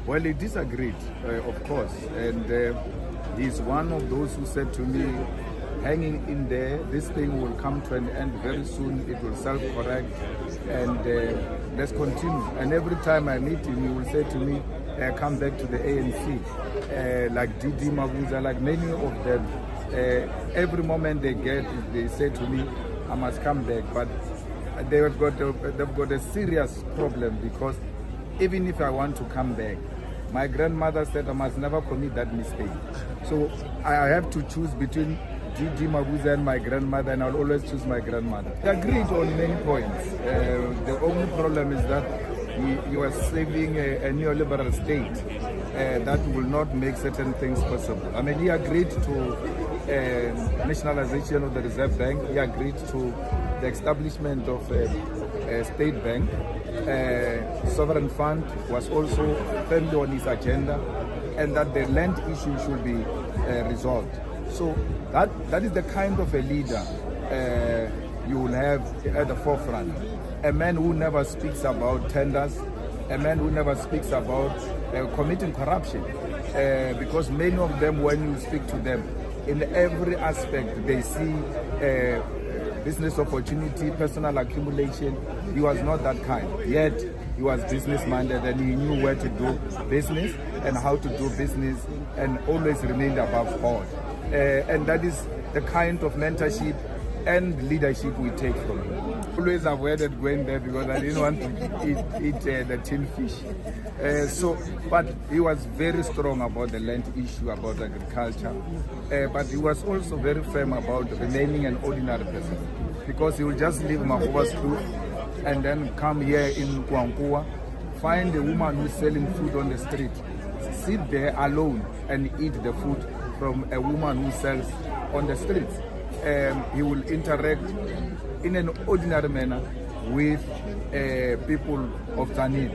Well, he disagreed, of course, and he's one of those who said to me, hanging in there, this thing will come to an end very soon, it will self-correct, and let's continue. And every time I meet him, he will say to me, come back to the ANC, like Didi Mabuza, like many of them. Every moment they say to me, I must come back, but they've got a serious problem, because even if I want to come back, my grandmother said I must never commit that mistake. So I have to choose between Didi Mabuza and my grandmother, and I'll always choose my grandmother. I agreed on many points. The only problem is that you are saving a neoliberal state that will not make certain things possible. I mean, he agreed to nationalization of the Reserve Bank. He agreed to the establishment of a state bank. Sovereign fund was also firmly on his agenda, and that the land issue should be resolved. So that is the kind of a leader you will have at the forefront. A man who never speaks about tenders, a man who never speaks about committing corruption, because many of them, when you speak to them, in every aspect they see business opportunity, personal accumulation. He was not that kind, yet he was business minded, and he knew where to do business and how to do business, and always remained above board. And that is the kind of mentorship and leadership we take from him. Always avoided going there because I didn't want to eat the tin fish. But he was very strong about the land issue, about agriculture. But he was also very firm about remaining an ordinary person, because he will just leave Mahoba's truth and then come here in Kwankua, find a woman who's selling food on the street, sit there alone and eat the food from a woman who sells on the streets. He will interact in an ordinary manner with people of Tanin.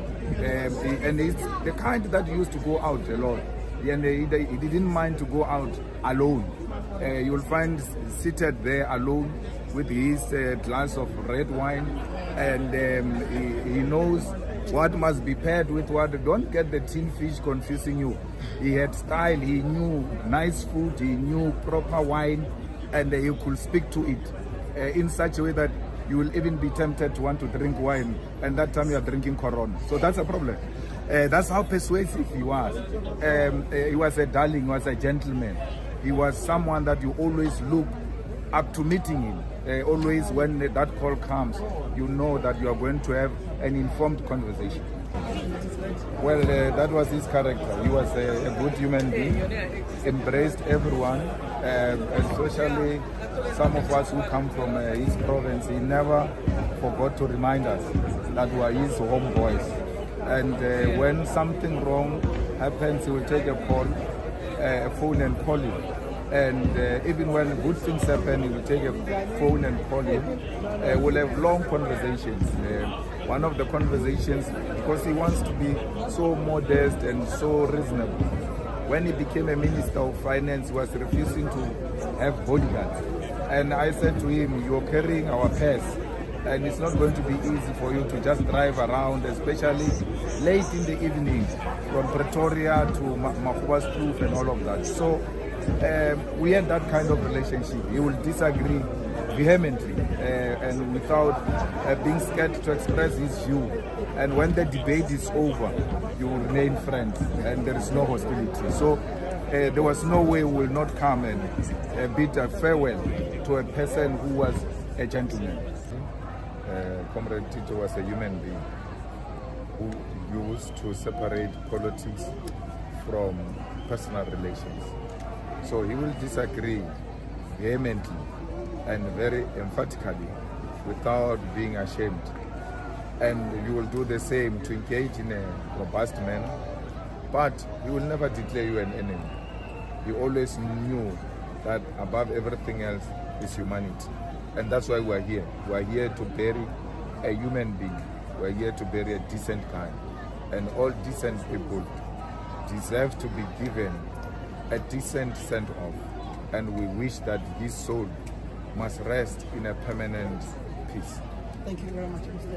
And he's the kind that used to go out a lot. And he didn't mind to go out alone. You will find seated there alone with his glass of red wine, and he knows what must be paired with what. Don't get the tin fish confusing you. He had style, he knew nice food, he knew proper wine, and he could speak to it in such a way that you will even be tempted to want to drink wine, and that time you are drinking Corona. So that's a problem. That's how persuasive he was. He was a darling, he was a gentleman. He was someone that you always look up to meeting him. Always when that call comes, you know that you are going to have an informed conversation. Well, that was his character. He was a good human being, embraced everyone, especially some of us who come from his province. He never forgot to remind us that we are his homeboys. And when something wrong happens, he will take a phone and call you. And even when good things happen, he will take a phone and call you. We'll have long conversations. One of the conversations, because he wants to be so modest and so reasonable. When he became a Minister of Finance, he was refusing to have bodyguards. And I said to him, you're carrying our purse, and it's not going to be easy for you to just drive around, especially late in the evening, from Pretoria to Mahoba's Kloof and all of that. So we had that kind of relationship. He will disagree vehemently and without being scared to express his view. And when the debate is over, you will remain friends, and there is no hostility. So there was no way we will not come and bid a farewell to a person who was a gentleman. Comrade Tito was a human being who used to separate politics from personal relations. So he will disagree vehemently and very emphatically without being ashamed. And you will do the same to engage in a robust manner, but he will never declare you an enemy. He always knew that above everything else is humanity. And that's why we're here. We're here to bury a human being. We're here to bury a decent guy. And all decent people deserve to be given a decent send-off. And we wish that his soul must rest in a permanent peace. Thank you very much, Mr.